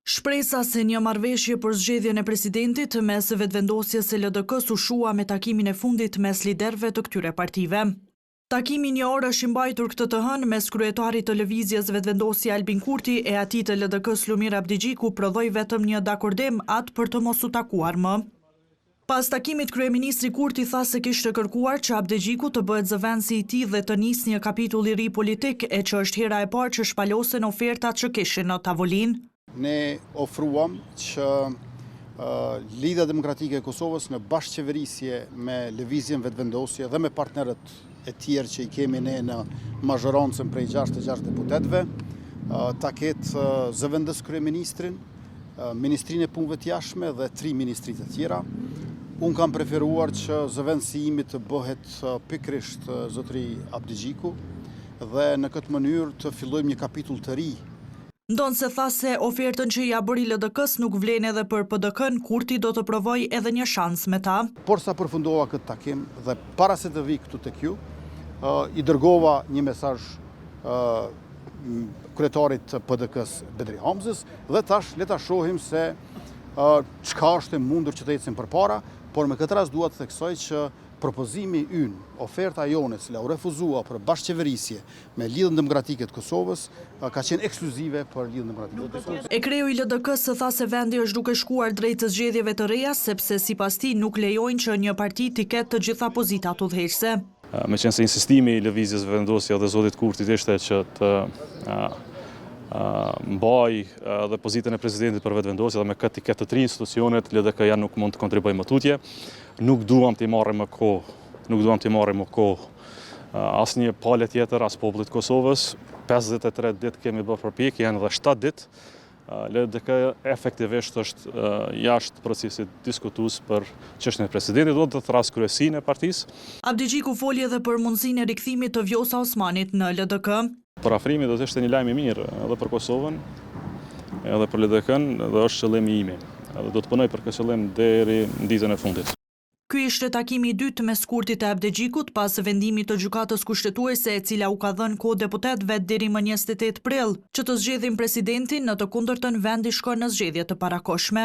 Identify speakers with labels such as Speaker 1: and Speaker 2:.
Speaker 1: Shpresa se një marrëveshje për zgjedhjen e presidentit mes vetëvendosjes së LDK-s u shua me takimin e fundit mes liderëve të këtyre partive. Takimi një orë është i mbajtur këtë të hënë mes kryetarit të lëvizjes vetëvendosje Albin Kurti e atij të LDK-s Lumir Abdigjiku prodhoi vetëm një dakordim atë për të mos u takuar më. Pas takimit, kryeministri Kurti tha se kishte kërkuar që Abdigjiku të bëhet zëvendësi i tij dhe të nisë një kapitull i ri politik e që është hera e parë që shpalosen ofertat që kishin në tavolinë.
Speaker 2: Ne ofruam që Lidhja Demokratike e Kosovës në bashkëqeverisje me lëvizjen vetëvendosje dhe me partnerët e tjerë që i kemi ne në mazhorancën prej 66 deputetëve, ta ketë zëvendës kryeministrin, Ministrinë e Punëve të Jashtme dhe 3 ministrit e tjera. Unë kam preferuar që zëvendësi imi të bëhet pikërisht zotëri Abdigjiku dhe në këtë mënyrë të fillojmë një kapitull të ri.
Speaker 1: Ndonë se tha se ofertën që ja bëri LDK-s nuk vlen edhe për PDK-n, Kurti do të provoj edhe një shans me ta.
Speaker 2: Por sa përfundova këtë takim dhe para se të vi këtu tek ju, i dërgova një mesazh kryetarit të PDK-s Bedri Hamzës dhe tash le ta shohim se çka është e mundur që të ecim përpara, por me këtë rast dua të theksoj që propozimi ynë, oferta jone cila u refuzua për bashkëqeverisje me Lidhjen Demokratike të Kosovës ka qenë ekskluzive për Lidhjen Demokratike të Kosovës.
Speaker 1: E kreu i LDK-s tha se vendi është duke shkuar drejt të zgjedhjeve të reja sepse sipas tij nuk lejojnë që një parti të ketë të gjitha pozitat udhëheqëse.
Speaker 3: Meqense insistimi i lëvizjes vetëvendosje dhe zotit Kurtit ishte që të mbaj dhe pozitën e presidentit për vetëvendosje dhe me këtë i ketë të 3 institucionet, LDK-ja nuk mund të kontribuojë më tutje. Nuk duam të marrim më kohë asnjë palë tjetër as popullit Kosovës. 53 ditë kemi bërë përpjekje, janë edhe 7 ditë. LDK efektivisht është jashtë procesit diskutues për çështjen e presidentit, do të thras kryesinë e partisë.
Speaker 1: Abdigjiku foli edhe për mundësinë e rikthimit të Vjosa Osmanit në LDK.
Speaker 3: Parafrimi do të ishte një lajm i mirë edhe për Kosovën, edhe për LDK-n, dhe është qëllimi im. Edhe do të punoj për këtë qëllim deri në ditën e fundit.
Speaker 1: Ky ishte takimi i dytë mes Kurtit e Abdigjikut pas vendimit të gjykatës kushtetuese e cila u ka dhënë kohë deputetëve deri më 28 prill që të zgjedhin presidentin, në të kundërtën vendi shkon në zgjedhje të parakohshme.